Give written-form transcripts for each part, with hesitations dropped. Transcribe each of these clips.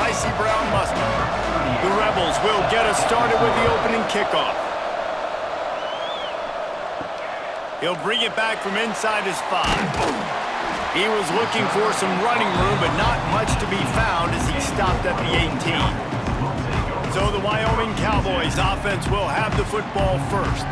spicy brown mustard. The Rebels will get us started with the opening kickoff. He'll bring it back from inside his 5. He was looking for some running room, but not much to be found as he stopped at the 18. So the Wyoming Cowboys offense will have the football first.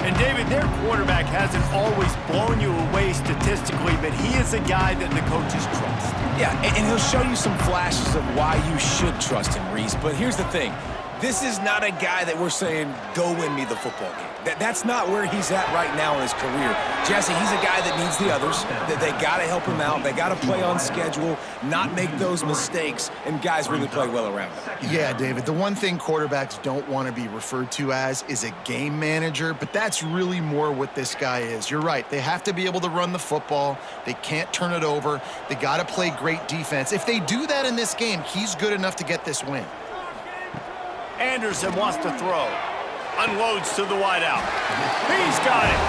And David, their quarterback hasn't always blown you away statistically, but he is a guy that the coaches trust. Yeah, and he'll show you some flashes of why you should trust him, Reese. But here's the thing. This is not a guy that we're saying, go win me the football game. That's not where he's at right now in his career. Jesse, he's a guy that needs the others. That they got to help him out. They got to play on schedule, not make those mistakes, and guys really play well around him. Yeah, David, the one thing quarterbacks don't want to be referred to as is a game manager, but that's really more what this guy is. You're right. They have to be able to run the football. They can't turn it over. They got to play great defense. If they do that in this game, he's good enough to get this win. Anderson wants to throw. Unloads to the wideout. He's got it.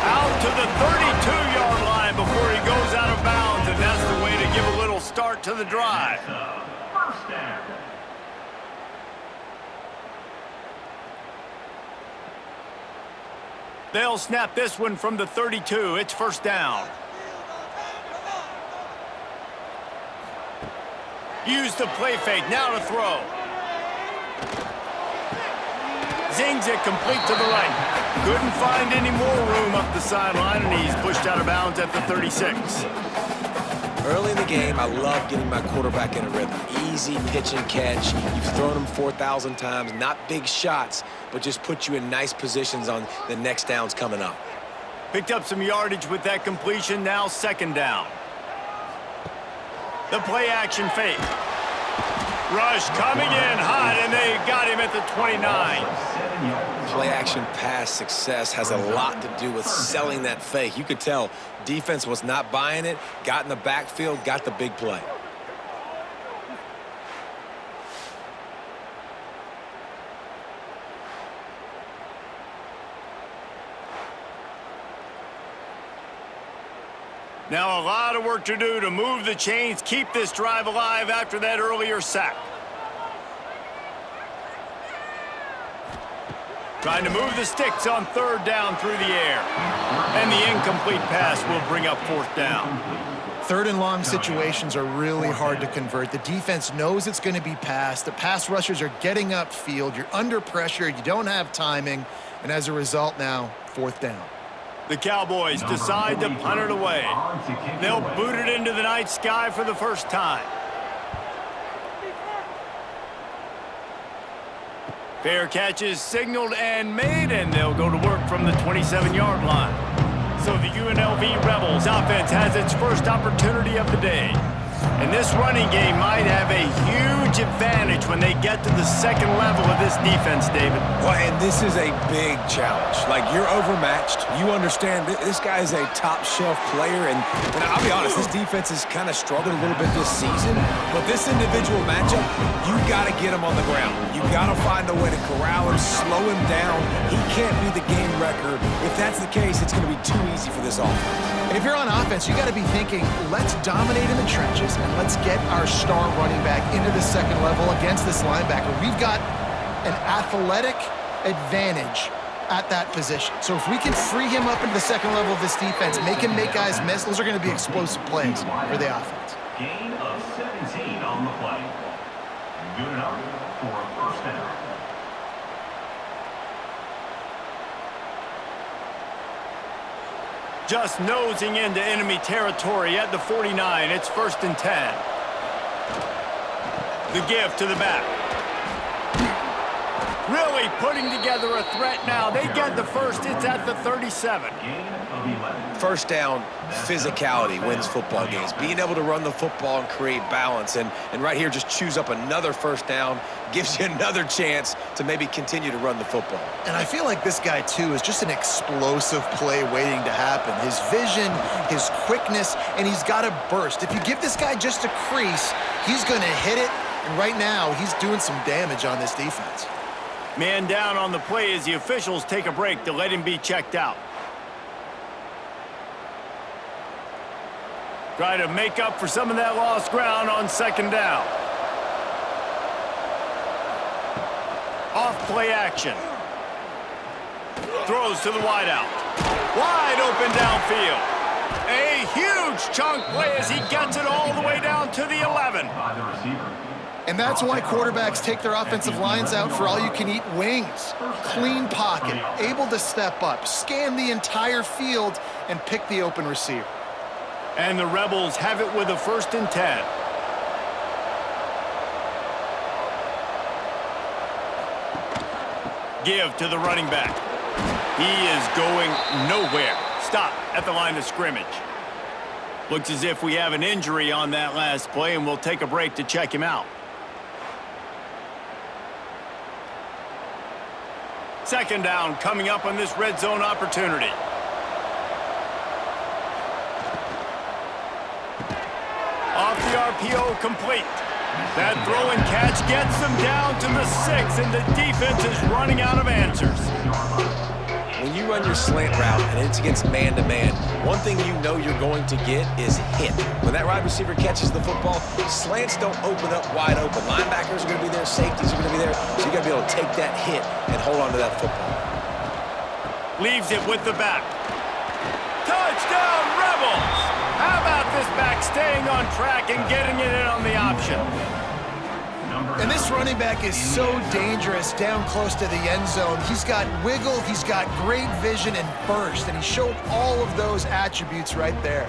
Out to the 32-yard line before he goes out of bounds, and that's the way to give a little start to the drive. They'll snap this one from the 32. It's first down. Use the play fake. Now to throw. Zings it complete to the right. Couldn't find any more room up the sideline, and he's pushed out of bounds at the 36. Early in the game, I love getting my quarterback in a rhythm. Easy pitch and catch. You've thrown him 4,000 times. Not big shots, but just put you in nice positions on the next downs coming up. Picked up some yardage with that completion. Now second down. The play action fake. Rush coming in hot, and they got him at the 29. Play-action pass success has a lot to do with selling that fake. You could tell defense was not buying it, got in the backfield, got the big play. Now a lot of work to do to move the chains, keep this drive alive after that earlier sack. Trying to move the sticks on third down through the air. And the incomplete pass will bring up fourth down. Third and long situations are really hard to convert. The defense knows it's going to be passed. The pass rushers are getting upfield. You're under pressure. You don't have timing. And as a result now, fourth down. The Cowboys decide to punt it away. They'll boot it into the night sky for the first time. Fair catch is signaled and made, and they'll go to work from the 27-yard line. So the UNLV Rebels offense has its first opportunity of the day. And this running game might have a huge advantage when they get to the second level of this defense, David. Well, and this is a big challenge. Like, you're overmatched. You understand this guy is a top-shelf player, and I'll be honest, this defense has kind of struggled a little bit this season. But this individual matchup, you got to get him on the ground. You got to find a way to corral him, slow him down. He can't be the game record. If that's the case, it's going to be too easy for this offense. And if you're on offense, you got to be thinking, let's dominate in the trenches and let's get our star running back into the second level against this linebacker. We've got an athletic advantage at that position. So if we can free him up into the second level of this defense, make him make guys miss, those are going to be explosive plays for the offense. Gain of 17 on the play. Good enough for a first down. Just nosing into enemy territory at the 49. It's first and 10. The give to the back. Really putting together a threat now. They get the first. It's at the 37. First down, physicality wins football games. Being able to run the football and create balance. And right here, just choose up another first down. Gives you another chance to maybe continue to run the football. And I feel like this guy, too, is just an explosive play waiting to happen. His vision, his quickness, and he's got a burst. If you give this guy just a crease, he's going to hit it. And right now, he's doing some damage on this defense. Man down on the play as the officials take a break to let him be checked out. Try to make up for some of that lost ground on second down. Off play action. Throws to the wideout. Wide open downfield. A huge chunk play as he gets it all the way down to the 11. By the receiver. And that's why quarterbacks take their offensive lines out for all-you-can-eat wings. Clean pocket, able to step up, scan the entire field, and pick the open receiver. And the Rebels have it with a 1st and 10. Give to the running back. He is going nowhere. Stop at the line of scrimmage. Looks as if we have an injury on that last play, and we'll take a break to check him out. 2nd down coming up on this red zone opportunity. Off the RPO, complete. That throw and catch gets them down to the 6, and the defense is running out of answers. When you run your slant route and it's against man-to-man, one thing you know you're going to get is hit. When that wide receiver catches the football, slants don't open up wide open. Linebackers are going to be there, safeties are going to be there, so you got to be able to take that hit and hold on to that football. Leaves it with the back. Touchdown, Rebels! How about this back staying on track and getting it in on the option? And this running back is so dangerous down close to the end zone. He's got wiggle, he's got great vision and burst, and he showed all of those attributes right there.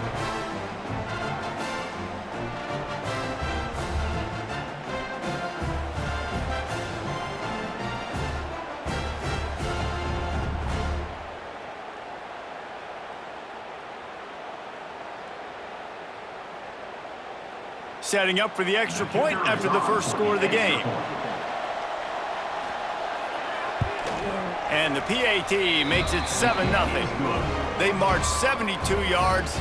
Setting up for the extra point after the first score of the game. And the PAT makes it 7-0. They marched 72 yards,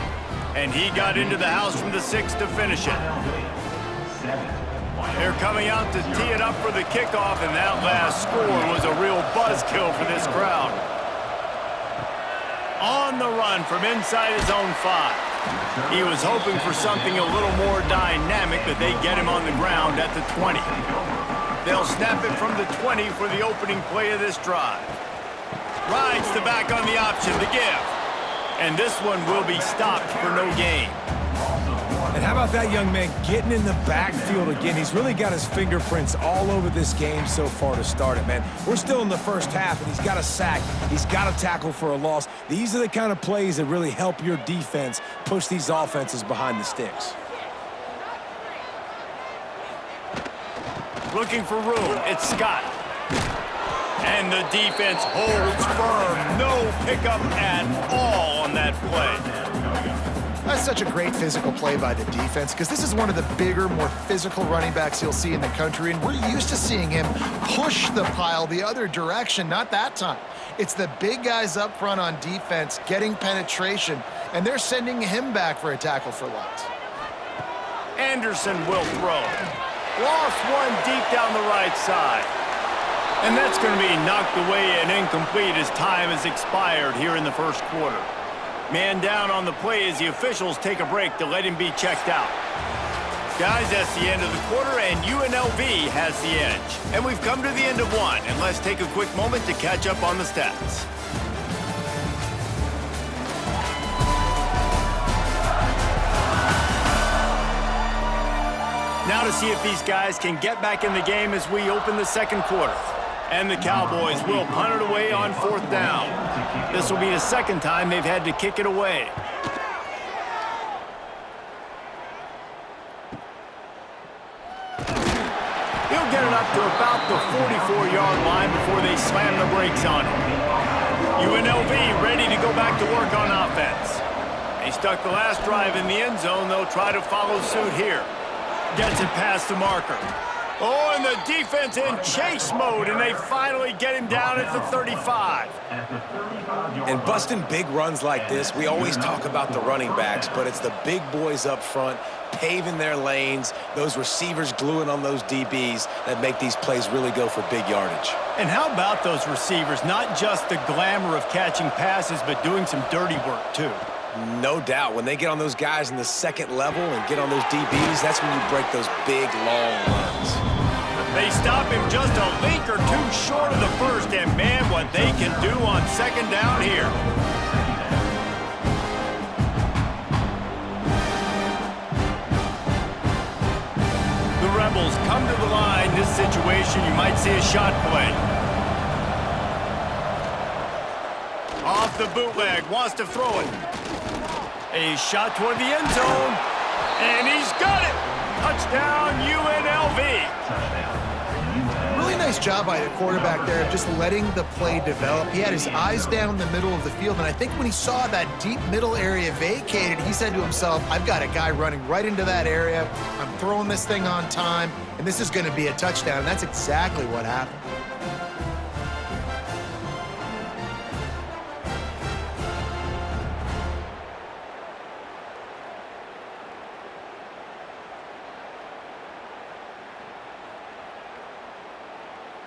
and he got into the house from the 6 to finish it. They're coming out to tee it up for the kickoff, and that last score was a real buzzkill for this crowd. On the run from inside his own 5. He was hoping for something a little more dynamic, but they get him on the ground at the 20. They'll snap it from the 20 for the opening play of this drive. Rides the back on the option to give. And this one will be stopped for no gain. And how about that young man getting in the backfield again? He's really got his fingerprints all over this game so far to start it, man. We're still in the first half, and he's got a sack. He's got a tackle for a loss. These are the kind of plays that really help your defense push these offenses behind the sticks. Looking for room, it's Scott. And the defense holds firm. No pickup at all on that play. That's such a great physical play by the defense because this is one of the bigger, more physical running backs you'll see in the country, and we're used to seeing him push the pile the other direction, not that time. It's the big guys up front on defense getting penetration, and they're sending him back for a tackle for loss. Anderson will throw. Lost one deep down the right side. And that's going to be knocked away and incomplete as time has expired here in the first quarter. Man down on the play as the officials take a break to let him be checked out. Guys, that's the end of the quarter, and UNLV has the edge. And we've come to the end of one, and let's take a quick moment to catch up on the stats. Now to see if these guys can get back in the game as we open the second quarter. And the Cowboys will punt it away on 4th down. This will be the second time they've had to kick it away. He'll get it up to about the 44-yard line before they slam the brakes on him. UNLV ready to go back to work on offense. They stuck the last drive in the end zone. They'll try to follow suit here. Gets it past the marker. Oh, and the defense in chase mode, and they finally get him down at the 35. And busting big runs like this, we always talk about the running backs, but it's the big boys up front, paving their lanes, those receivers gluing on those DBs that make these plays really go for big yardage. And how about those receivers? Not just the glamour of catching passes, but doing some dirty work, too. No doubt. When they get on those guys in the second level and get on those DBs, that's when you break those big, long runs. They stop him just a link or two short of the first, and man, what they can do on second down here. The Rebels come to the line. This situation, you might see a shot play. Off the bootleg, wants to throw it. A shot toward the end zone, and he's got it. Touchdown, UNLV. Really nice job by the quarterback there of just letting the play develop. He had his eyes down the middle of the field, and I think when he saw that deep middle area vacated, he said to himself, I've got a guy running right into that area. I'm throwing this thing on time, and this is going to be a touchdown. And that's exactly what happened.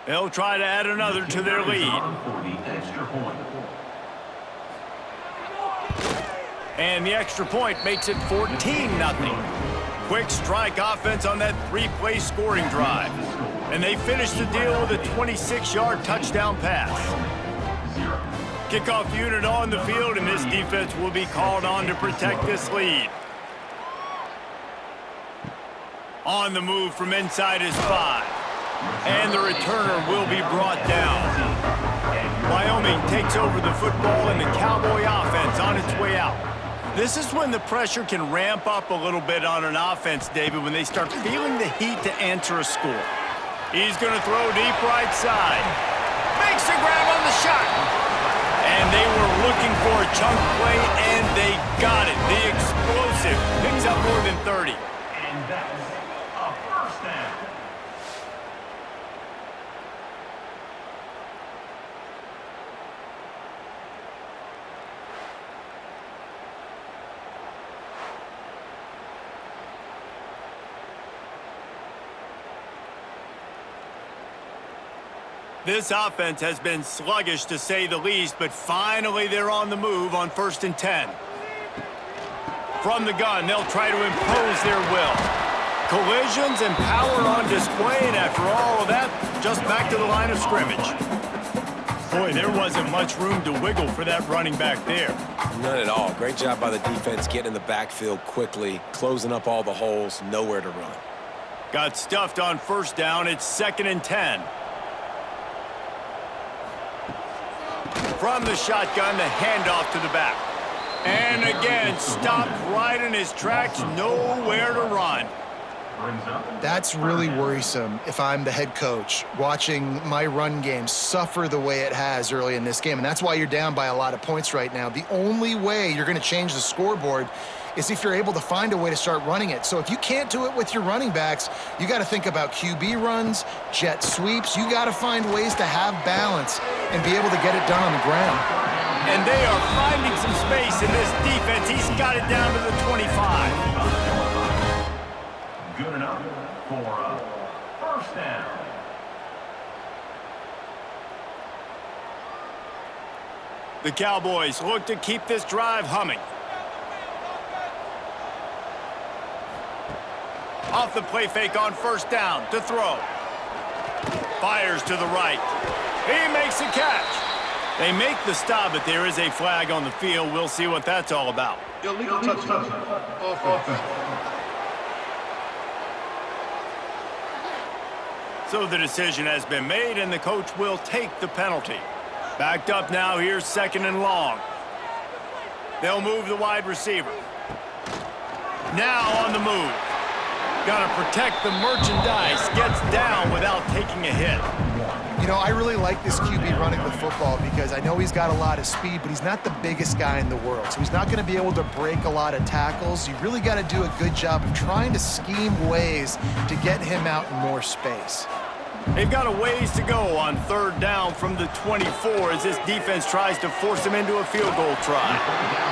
They'll try to add another to their lead. And the extra point makes it 14-0. Quick strike offense on that three-play scoring drive. And they finish the deal with a 26-yard touchdown pass. Kickoff unit on the field, and this defense will be called on to protect this lead. On the move from inside his 5. And the returner will be brought down. Wyoming takes over the football and the Cowboy offense on its way out. This is when the pressure can ramp up a little bit on an offense, David, when they start feeling the heat to answer a score. He's going to throw deep right side. Makes a grab on the shot. And they were looking for a chunk play, and they got it. The explosive picks up more than 30. And that's a first down. This offense has been sluggish, to say the least, but finally they're on the move on 1st and 10. From the gun, they'll try to impose their will. Collisions and power on display, and after all of that, just back to the line of scrimmage. Boy, there wasn't much room to wiggle for that running back there. None at all. Great job by the defense getting in the backfield quickly, closing up all the holes, nowhere to run. Got stuffed on 1st down. It's 2nd and 10. From the shotgun, the handoff to the back. And again, stopped right in his tracks, nowhere to run. That's really worrisome if I'm the head coach, watching my run game suffer the way it has early in this game. And that's why you're down by a lot of points right now. The only way you're going to change the scoreboard is if you're able to find a way to start running it. So if you can't do it with your running backs, you got to think about QB runs, jet sweeps. You got to find ways to have balance and be able to get it done on the ground. And they are finding some space in this defense. He's got it down to the 25. Good enough for a first down. The Cowboys look to keep this drive humming. Off the play fake on 1st down to throw. Fires to the right. He makes the catch. They make the stop, but there is a flag on the field. We'll see what that's all about. Illegal touchdown. Offense. So the decision has been made, and the coach will take the penalty. Backed up now, here's 2nd and long. They'll move the wide receiver. Now on the move. Got to protect the merchandise. Gets down without taking a hit. You know, I really like this QB running the football because I know he's got a lot of speed, but he's not the biggest guy in the world. So he's not going to be able to break a lot of tackles. You really got to do a good job of trying to scheme ways to get him out in more space. They've got a ways to go on 3rd down from the 24 as this defense tries to force him into a field goal try.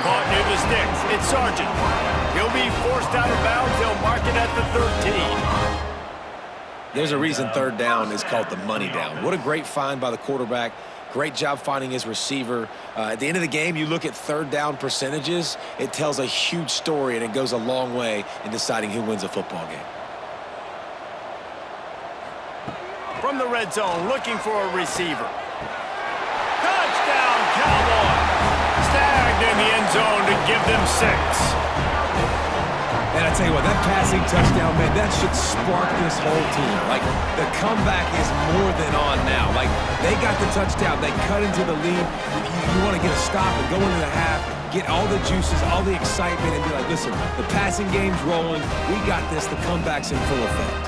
Caught near the sticks. It's Sargent. He'll be forced out of bounds. They'll mark it at the 13. There's a reason 3rd down is called the money down. What a great find by the quarterback. Great job finding his receiver. At the end of the game, you look at 3rd down percentages. It tells a huge story, and it goes a long way in deciding who wins a football game. from the red zone, looking for a receiver. Touchdown, Cowboys! Snagged in the end zone to give them 6. And I tell you what, that passing touchdown, man, that should spark this whole team. Like, the comeback is more than on now. Like, they got the touchdown. They cut into the lead. You want to get a stop and go into the half, get all the juices, all the excitement, and be like, listen, the passing game's rolling. We got this. The comeback's in full effect.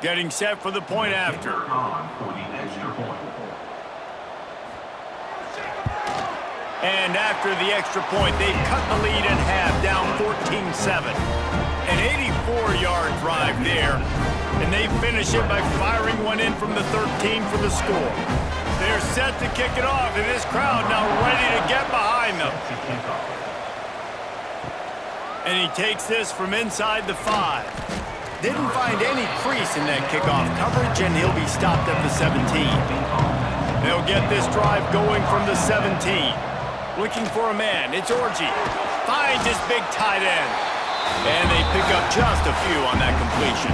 Getting set for the point after. On for the extra point. And after the extra point, they've cut the lead in half, down 14-7. An 84-yard drive there, and they finish it by firing one in from the 13 for the score. They're set to kick it off, and this crowd now ready to get behind them. And he takes this from inside the 5. Didn't find any crease in that kickoff coverage, and he'll be stopped at the 17. They'll get this drive going from the 17. Looking for a man, it's Orji. Finds his big tight end. And they pick up just a few on that completion.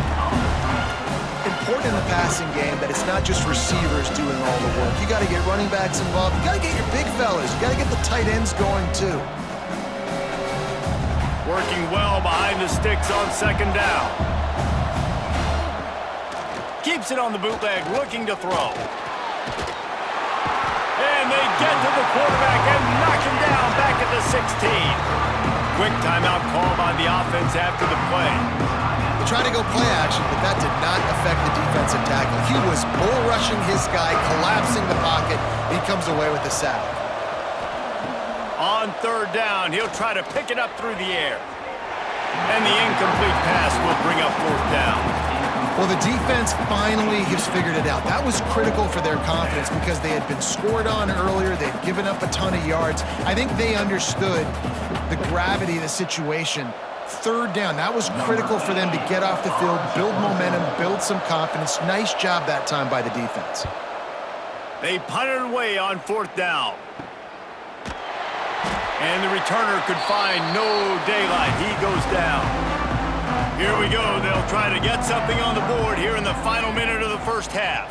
Important in the passing game that it's not just receivers doing all the work. You got to get running backs involved. You got to get your big fellas. You got to get the tight ends going too. Working well behind the sticks on second down. Keeps it on the bootleg, looking to throw. And they get to the quarterback and knock him down back at the 16. Quick timeout call by the offense after the play. They tried to go play action, but that did not affect the defensive tackle. He was bull rushing his guy, collapsing the pocket. He comes away with a sack. On third down, he'll try to pick it up through the air. And the incomplete pass will bring up fourth down. Well, the defense finally has figured it out. That was critical for their confidence because they had been scored on earlier. They'd given up a ton of yards. I think they understood the gravity of the situation. Third down, that was critical for them to get off the field, build momentum, build some confidence. Nice job that time by the defense. They punted away on fourth down. And the returner could find no daylight. He goes down. Here we go. They'll try to get something on the board here in the final minute of the first half.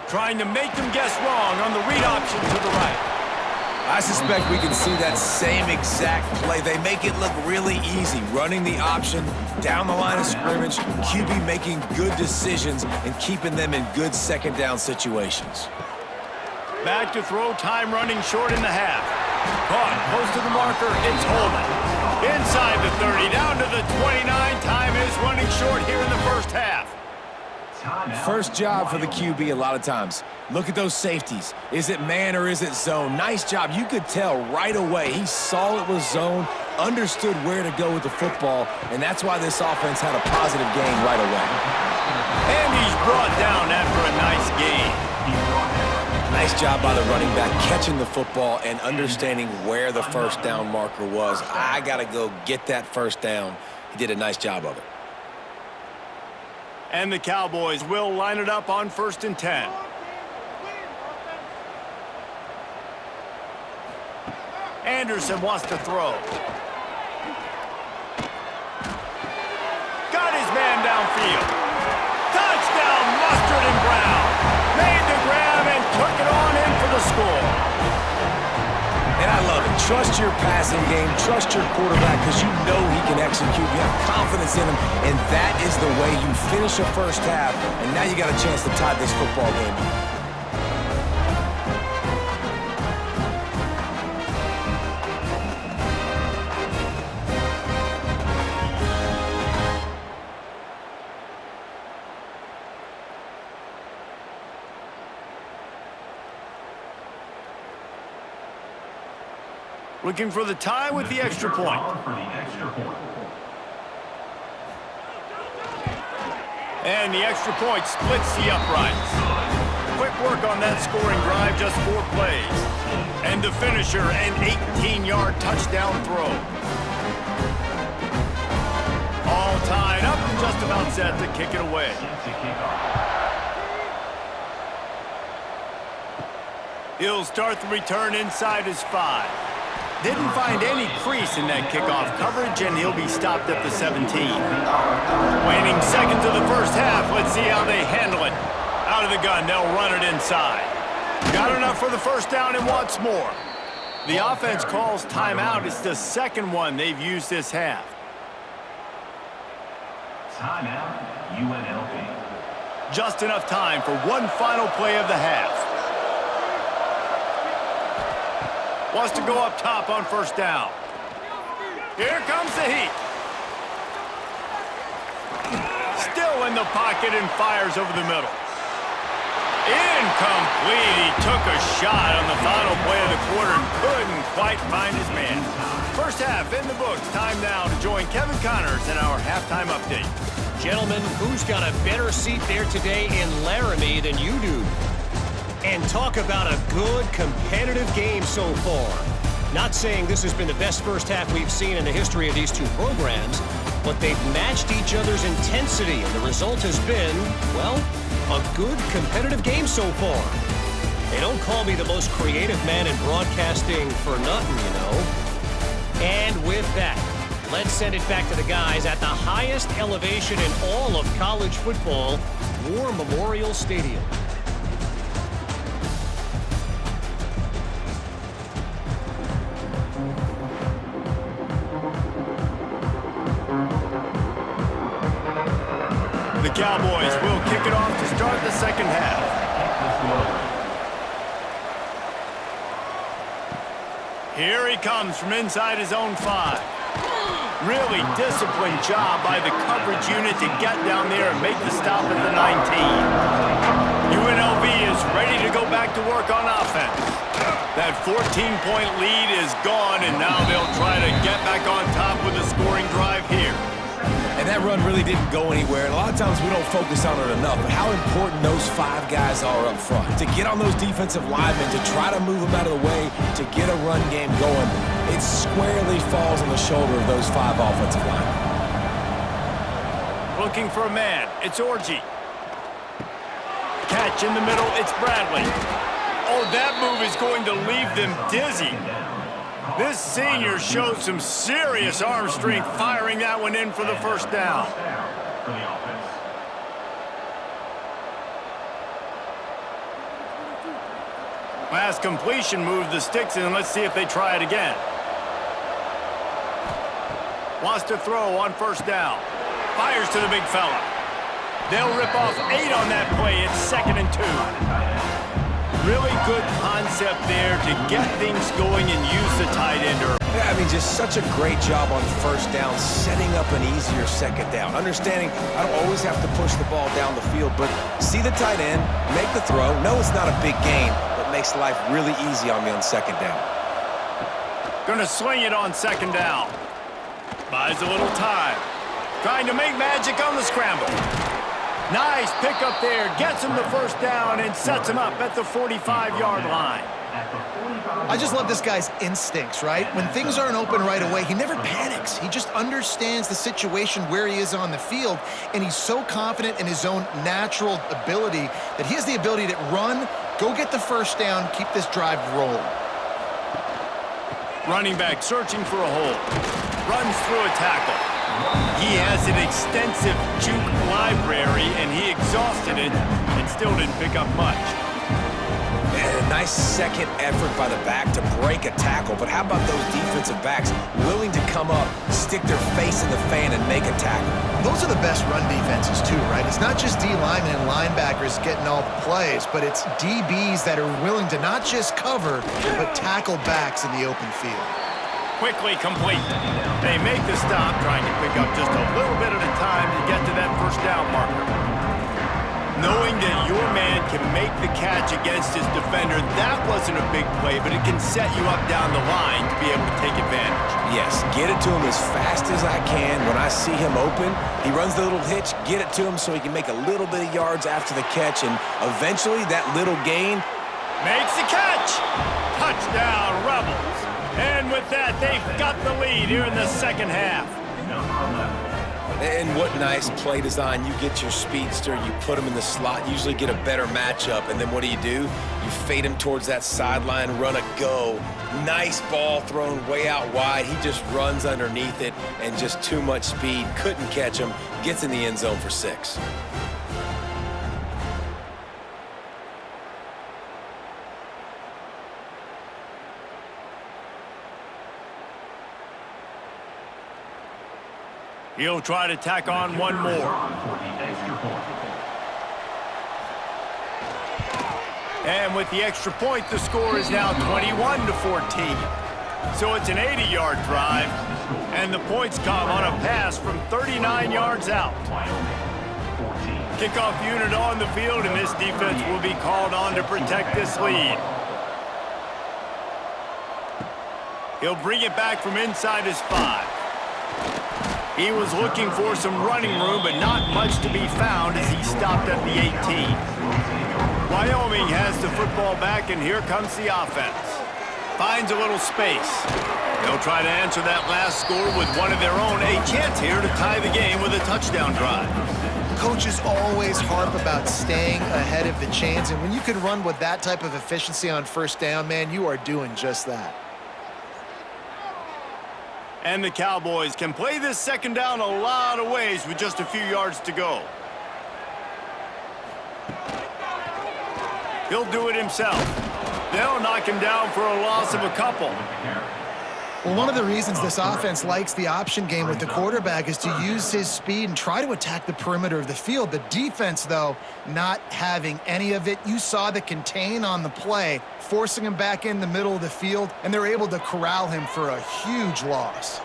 Trying to make them guess wrong on the read option to the right. I suspect we can see that same exact play. They make it look really easy, running the option down the line of scrimmage, QB making good decisions and keeping them in good second down situations. Back to throw, time running short in the half. Caught, close to the marker, it's Holman. Inside the 30, down to the 29. Time is running short here in the first half. First job for the QB a lot of times. Look at those safeties. Is it man or is it zone? Nice job. You could tell right away. He saw it was zone, understood where to go with the football, and that's why this offense had a positive game right away. And he's brought down after a nice game. Nice job by the running back catching the football and understanding where the first down marker was. I got to go get that first down. He did a nice job of it. And the Cowboys will line it up on 1st and 10. Anderson wants to throw. Got his man downfield. Touchdown, Mustard and Brown. Made the grab and took it on in for the score. And I love it. Trust your passing game. Trust your quarterback because you know he can execute. You have confidence in him, and that is the way you finish a first half. And now you got a chance to tie this football game. Looking for the tie with the extra point. And the extra point splits the uprights. Quick work on that scoring drive, just 4 plays. And the finisher, an 18-yard touchdown throw. All tied up and just about set to kick it away. He'll start the return inside his 5. Didn't find any crease in that kickoff coverage, and he'll be stopped at the 17. Waning seconds of the first half. Let's see how they handle it. Out of the gun, they'll run it inside. Got enough for the first down and wants more. The offense calls timeout. It's the second one they've used this half. Timeout, UNLV. Just enough time for one final play of the half. Wants to go up top on first down. Here comes the heat. Still in the pocket and fires over the middle. Incomplete. He took a shot on the final play of the quarter and couldn't quite find his man. First half in the books. Time now to join Kevin Connors in our halftime update. Gentlemen, who's got a better seat there today in Laramie than you do? And talk about a good, competitive game so far. Not saying this has been the best first half we've seen in the history of these two programs, but they've matched each other's intensity, and the result has been, well, a good, competitive game so far. They don't call me the most creative man in broadcasting for nothing, you know. And with that, let's send it back to the guys at the highest elevation in all of college football, War Memorial Stadium. The Cowboys will kick it off to start the second half. Here he comes from inside his own 5. Really disciplined job by the coverage unit to get down there and make the stop at the 19. UNLV is ready to go back to work on offense. That 14-point lead is gone, and now they'll try to get back on top with a scoring drive here. And that run really didn't go anywhere. And a lot of times we don't focus on it enough, but how important those 5 guys are up front. To get on those defensive linemen, to try to move them out of the way, to get a run game going, it squarely falls on the shoulder of those 5 offensive linemen. Looking for a man. It's Orji. Catch in the middle. It's Bradley. Oh, that move is going to leave them dizzy. This senior showed some serious arm strength firing that one in for the first down. Last completion moved the sticks in. Let's see if they try it again. Wants to throw on first down. Fires to the big fella. They'll rip off 8 on that play. It's 2nd and 2. Really good concept there to get things going and use the tight end. Yeah, I mean, just such a great job on first down, setting up an easier second down. Understanding I don't always have to push the ball down the field, but see the tight end, make the throw. No, it's not a big gain, but makes life really easy on me on second down. Gonna swing it on second down. Buys a little time. Trying to make magic on the scramble. Nice pick up there, gets him the first down and sets him up at the 45-yard line. I just love this guy's instincts, right? When things aren't open right away, he never panics. He just understands the situation where he is on the field, and he's so confident in his own natural ability that he has the ability to run, go get the first down, keep this drive rolling. Running back searching for a hole. Runs through a tackle. He has an extensive juke library, and he exhausted it and still didn't pick up much. And a nice second effort by the back to break a tackle. But how about those defensive backs willing to come up, stick their face in the fan, and make a tackle? Those are the best run defenses, too, right? It's not just D linemen and linebackers getting all the plays, but it's DBs that are willing to not just cover, but tackle backs in the open field. Quickly complete. They make the stop, trying to pick up just a little bit at a time to get to that first down marker. Knowing that your man can make the catch against his defender, that wasn't a big play, but it can set you up down the line to be able to take advantage. Yes, get it to him as fast as I can. When I see him open, he runs the little hitch, get it to him so he can make a little bit of yards after the catch, and eventually that little gain makes the catch. Touchdown, Rebels. And with that, they've got the lead here in the second half. And what nice play design. You get your speedster, you put him in the slot, usually get a better matchup, and then what do? You fade him towards that sideline, run a go. Nice ball thrown way out wide. He just runs underneath it, and just too much speed. Couldn't catch him. Gets in the end zone for 6. He'll try to tack on one more. And with the extra point, the score is now 21-14. So it's an 80-yard drive, and the points come on a pass from 39 yards out. Kickoff unit on the field, and this defense will be called on to protect this lead. He'll bring it back from inside his 5. He was looking for some running room, but not much to be found as he stopped at the 18. Wyoming has the football back, and here comes the offense. Finds a little space. They'll try to answer that last score with one of their own. A chance here to tie the game with a touchdown drive. Coaches always harp about staying ahead of the chains, and when you can run with that type of efficiency on first down, man, you are doing just that. And the Cowboys can play this second down a lot of ways with just a few yards to go. He'll do it himself. They'll knock him down for a loss of a couple. Well, one of the reasons this offense likes the option game with the quarterback is to use his speed and try to attack the perimeter of the field. The defense, though, not having any of it. You saw the contain on the play, forcing him back in the middle of the field, and they're able to corral him for a huge loss.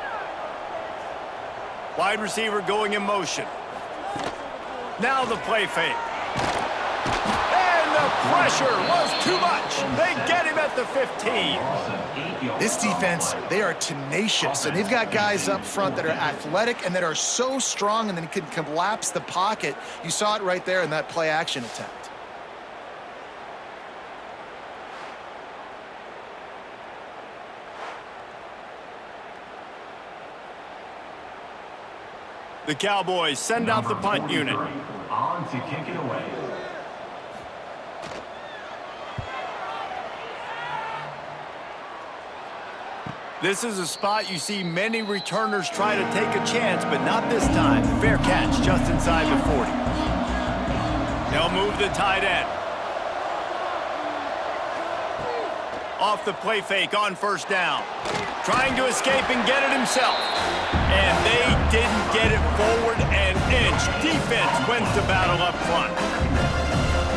Wide receiver going in motion. Now the play fake. And the pressure was too much. They get him at the 15. This defense, they are tenacious, and they've got guys up front that are athletic and that are so strong and then can collapse the pocket. You saw it right there in that play-action attempt. The Cowboys send out the punt unit. On to kick it away. This is a spot you see many returners try to take a chance, but not this time. Fair catch just inside the 40. They'll move the tight end. Off the play fake on first down. Trying to escape and get it himself. And they didn't get it forward an inch. Defense wins the battle up front.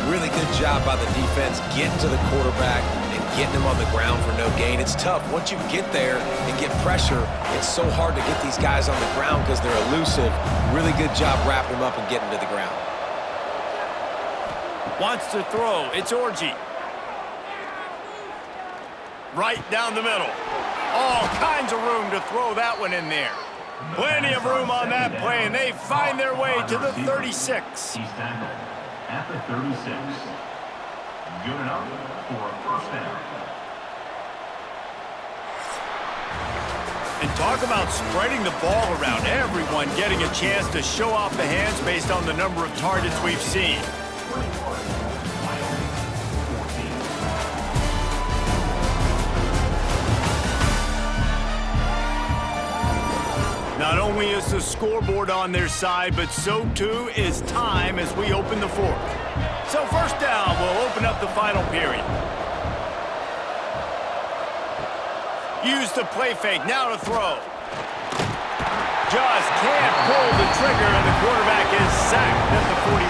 Really good job by the defense getting to the quarterback and getting him on the ground for no gain. It's tough. Once you get there and get pressure, it's so hard to get these guys on the ground because they're elusive. Really good job wrapping them up and getting to the ground. Wants to throw. It's Orji. Right down the middle. All kinds of room to throw that one in there. Plenty of room on that play, and they find their way to the 36. He's tackled at the 36. Good enough for a first down. And talk about spreading the ball around. Everyone getting a chance to show off the hands based on the number of targets we've seen. Not only is the scoreboard on their side, but so too is time as we open the fourth. So first down will open up the final period. Use the play fake, now to throw. Just can't pull the trigger, and the quarterback is sacked at the 41.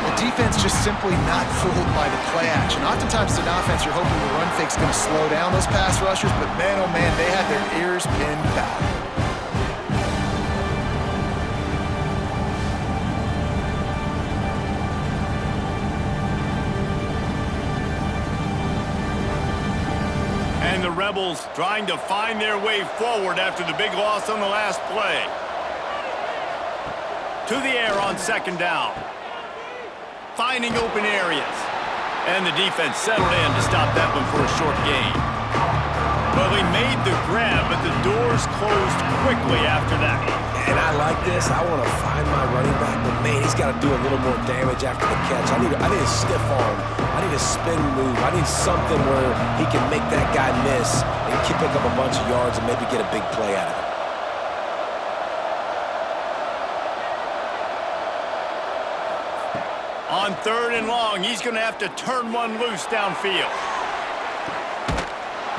The defense just simply not fooled by the play action. Oftentimes, in offense, you're hoping the run fake's going to slow down those pass rushers, but man, oh man, they had their ears pinned back. And the Rebels trying to find their way forward after the big loss on the last play. To the air on second down. Finding open areas. And the defense settled in to stop that one for a short gain. Well, he made the grab, but the doors closed quickly after that. And I like this. I want to find my running back, but man, he's got to do a little more damage after the catch. I need a stiff arm. I need a spin move. I need something where he can make that guy miss and pick up a bunch of yards and maybe get a big play out of it. On 3rd and long, he's going to have to turn one loose downfield.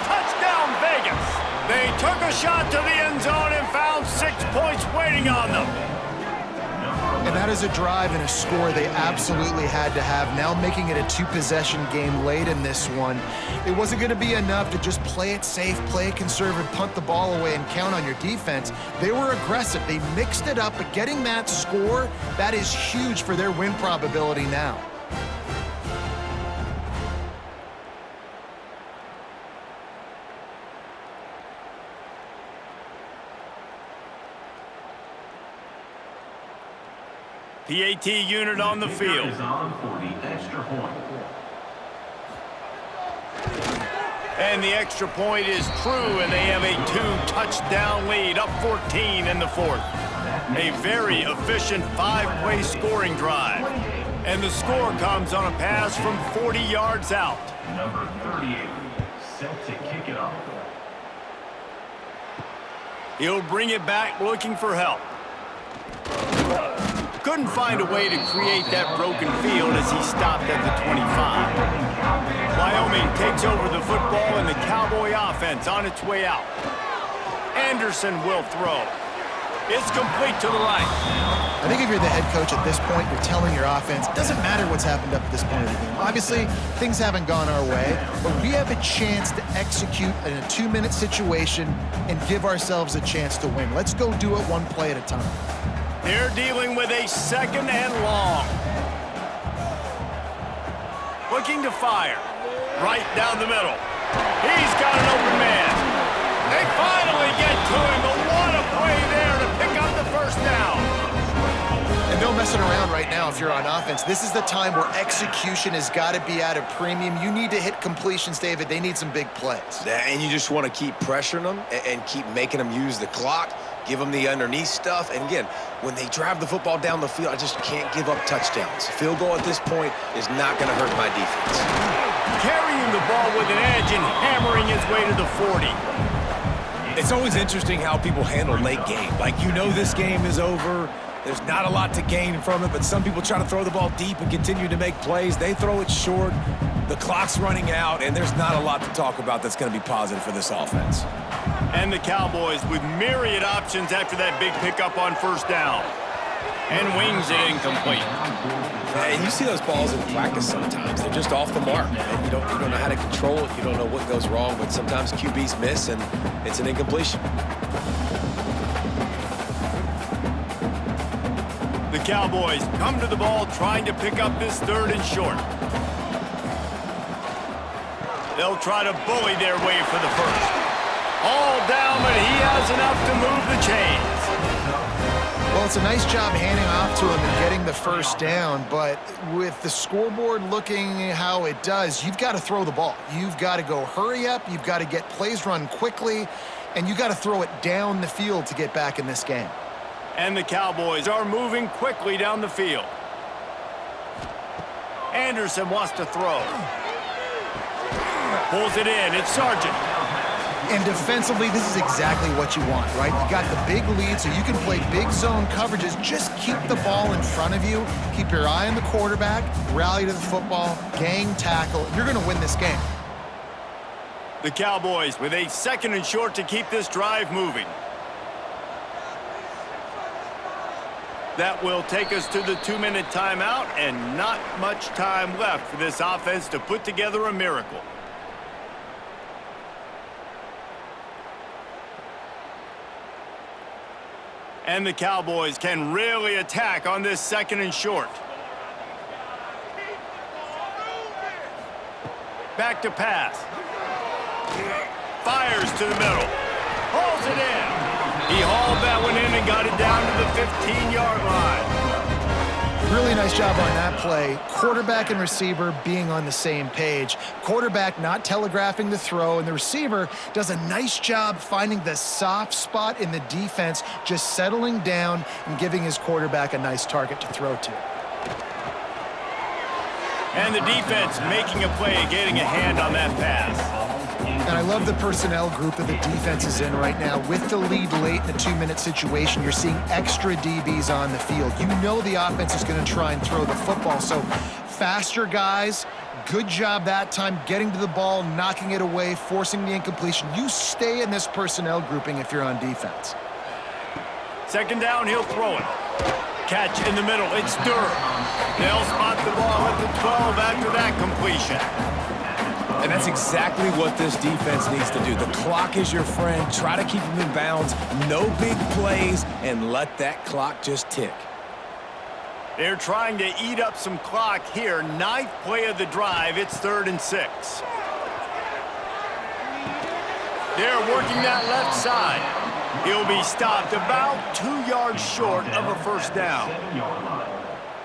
Touchdown, Vegas! They took a shot to the end zone and found 6 points waiting on them. And that is a drive and a score they absolutely had to have. Now making it a 2-possession game late in this one. It wasn't going to be enough to just play it safe, play it conservative, punt the ball away, and count on your defense. They were aggressive. They mixed it up, but getting that score, that is huge for their win probability now. PAT unit on the field. Is on for the extra point. And the extra point is true, and they have a 2-touchdown lead, up 14 in the 4th. A very efficient 5-play scoring drive. And the score comes on a pass from 40 yards out. Number 38, set to kick it off. He'll bring it back looking for help. Couldn't find a way to create that broken field as he stopped at the 25. Wyoming takes over the football and the Cowboy offense on its way out. Anderson will throw. It's complete to the right. I think if you're the head coach at this point, you're telling your offense, it doesn't matter what's happened up to this point of the game. Obviously, things haven't gone our way, but we have a chance to execute in a 2-minute situation and give ourselves a chance to win. Let's go do it one play at a time. They're dealing with a 2nd and long. Looking to fire. Right down the middle. He's got an open man. They finally get to him, but what a play there to pick up the 1st down. And no messing around right now if you're on offense. This is the time where execution has got to be at a premium. You need to hit completions, David. They need some big plays. And you just want to keep pressuring them and keep making them use the clock, give them the underneath stuff. And again, when they drive the football down the field, I just can't give up touchdowns. Field goal at this point is not going to hurt my defense. Carrying the ball with an edge and hammering his way to the 40. It's always interesting how people handle late game. Like, you know this game is over. There's not a lot to gain from it, but some people try to throw the ball deep and continue to make plays. They throw it short. The clock's running out, and there's not a lot to talk about that's going to be positive for this offense. And the Cowboys with myriad options after that big pickup on 1st down. And wings it incomplete. And you see those balls in practice sometimes. They're just off the mark. And you don't know how to control it. You don't know what goes wrong, but sometimes QBs miss, and it's an incompletion. The Cowboys come to the ball trying to pick up this 3rd and short. They'll try to bully their way for the 1st. All down, but he has enough to move the chains. Well, it's a nice job handing off to him and getting the 1st down, but with the scoreboard looking how it does, you've got to throw the ball. You've got to go hurry up, you've got to get plays run quickly, and you've got to throw it down the field to get back in this game. And the Cowboys are moving quickly down the field. Anderson wants to throw. Pulls it in. It's Sargent. And defensively, this is exactly what you want, right? You got the big lead, so you can play big zone coverages. Just keep the ball in front of you. Keep your eye on the quarterback. Rally to the football. Gang tackle. You're going to win this game. The Cowboys with a 2nd and short to keep this drive moving. That will take us to the 2-minute timeout, and not much time left for this offense to put together a miracle. And the Cowboys can really attack on this 2nd and short. Back to pass. Fires to the middle. Hauls it in. He hauled that one in and got it down to the 15-yard line. Really nice job on that play. Quarterback and receiver being on the same page. Quarterback not telegraphing the throw, and the receiver does a nice job finding the soft spot in the defense, just settling down and giving his quarterback a nice target to throw to. And the defense making a play and getting a hand on that pass. And I love the personnel group that the defense is in right now. With the lead late in a 2-minute situation, you're seeing extra DBs on the field. You know the offense is going to try and throw the football. So faster guys, good job that time getting to the ball, knocking it away, forcing the incompletion. You stay in this personnel grouping if you're on defense. Second down, he'll throw it. Catch in the middle, it's Durham. They'll spot the ball at the 12 after that completion. And that's exactly what this defense needs to do. The clock is your friend. Try to keep them in bounds. No big plays, and let that clock just tick. They're trying to eat up some clock here. 9th play of the drive. It's 3rd and 6. They're working that left side. He'll be stopped about 2 yards short of a first down.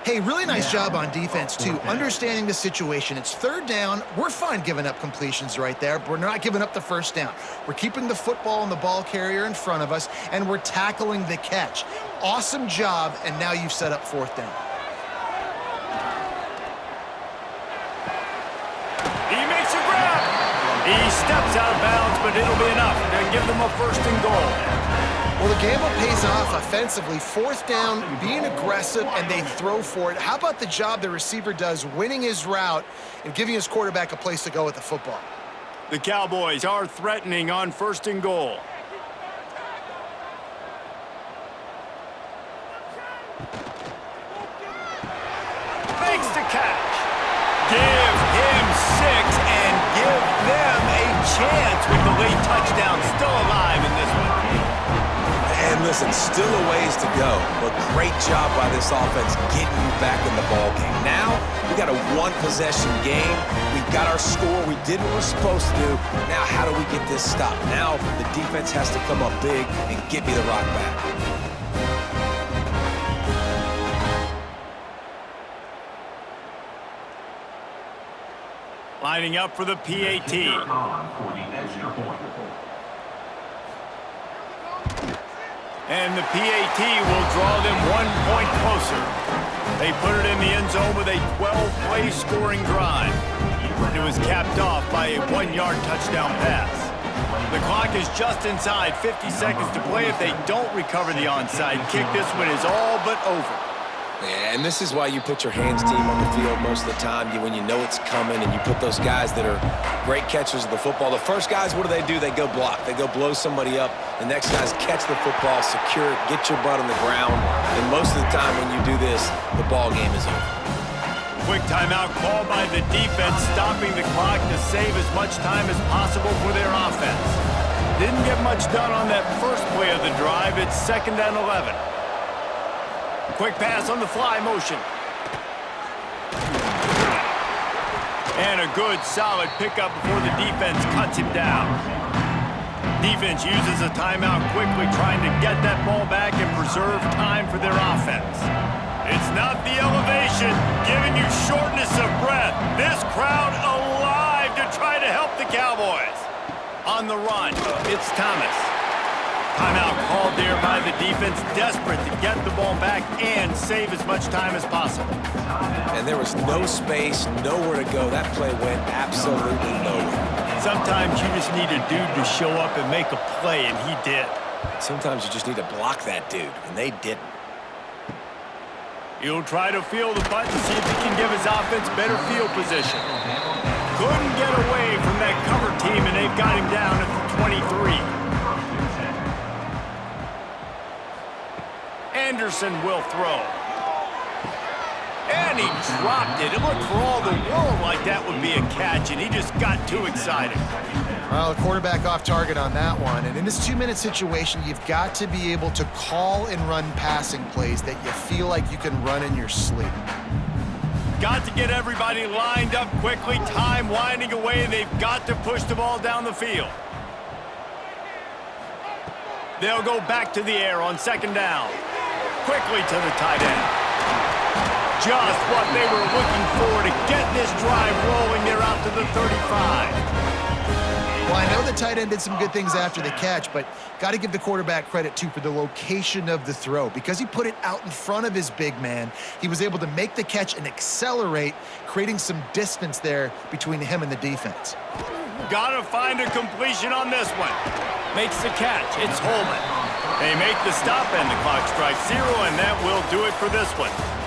Hey, really nice job on defense, too, understanding the situation. It's 3rd down. We're fine giving up completions right there, but we're not giving up the first down. We're keeping the football and the ball carrier in front of us, and we're tackling the catch. Awesome job, and now you've set up 4th down. He makes a grab. He steps out of bounds, but it'll be enough to give them a 1st and goal. Well, the gamble pays off offensively. 4th down, being aggressive, and they throw for it. How about the job the receiver does winning his route and giving his quarterback a place to go with the football? The Cowboys are threatening on 1st and goal. Makes the catch. Give him 6 and give them a chance with the late touchdown still alive in this one. And listen, still a ways to go, but great job by this offense getting you back in the ball game. Now, we got a 1-possession game. We've got our score. We did what we're supposed to do. Now, how do we get this stopped? Now, the defense has to come up big and get me the rock back. Lining up for the PAT. And the PAT will draw them 1 point closer. They put it in the end zone with a 12-play scoring drive. It was capped off by a 1-yard touchdown pass. The clock is just inside 50 seconds to play. If they don't recover the onside kick, this one is all but over. Yeah, and this is why you put your hands team on the field most of the time when you know it's coming, and you put those guys that are great catchers of the football. The first guys, what do? They go block. They go blow somebody up. The next guys catch the football, secure it, get your butt on the ground. And most of the time when you do this, the ball game is over. Quick timeout called by the defense, stopping the clock to save as much time as possible for their offense. Didn't get much done on that first play of the drive. It's 2nd and 11. Quick pass on the fly motion. And a good, solid pickup before the defense cuts him down. Defense uses a timeout quickly, trying to get that ball back and preserve time for their offense. It's not the elevation, giving you shortness of breath. This crowd alive to try to help the Cowboys. On the run, it's Thomas. Timeout called there by the defense, desperate to get the ball back and save as much time as possible. And there was no space, nowhere to go. That play went absolutely nowhere. Sometimes you just need a dude to show up and make a play, and he did. Sometimes you just need to block that dude, and they didn't. He'll try to feel the button, see if he can give his offense better field position. Couldn't get away from that cover team, and they've got him down at the 23. Anderson will throw. And he dropped it. It looked for all the world like that would be a catch, and he just got too excited. Well, the quarterback off target on that one. And in this 2-minute situation, you've got to be able to call and run passing plays that you feel like you can run in your sleep. Got to get everybody lined up quickly. Time winding away. They've got to push the ball down the field. They'll go back to the air on 2nd down. Quickly to the tight end. just what they were looking for to get this drive rolling there out to the 35. Well, I know the tight end did some good things after the catch, but got to give the quarterback credit, too, for the location of the throw. Because he put it out in front of his big man, he was able to make the catch and accelerate, creating some distance there between him and the defense. Got to find a completion on this one. Makes the catch. It's Holman. They make the stop, and the clock strikes 0, and that will do it for this one.